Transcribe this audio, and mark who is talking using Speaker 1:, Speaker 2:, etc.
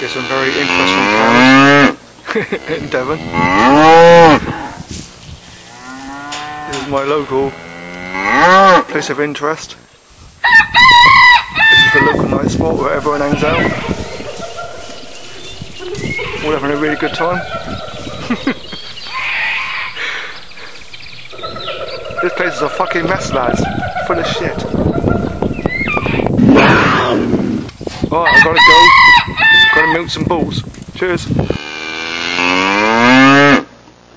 Speaker 1: get some very interesting cows in Devon. This is my local place of interest. This is the local night spot where everyone hangs out. All having a really good time. This place is a fucking mess, lads. Full of shit. Alright, I gotta go. Gotta milk some bulls. Cheers.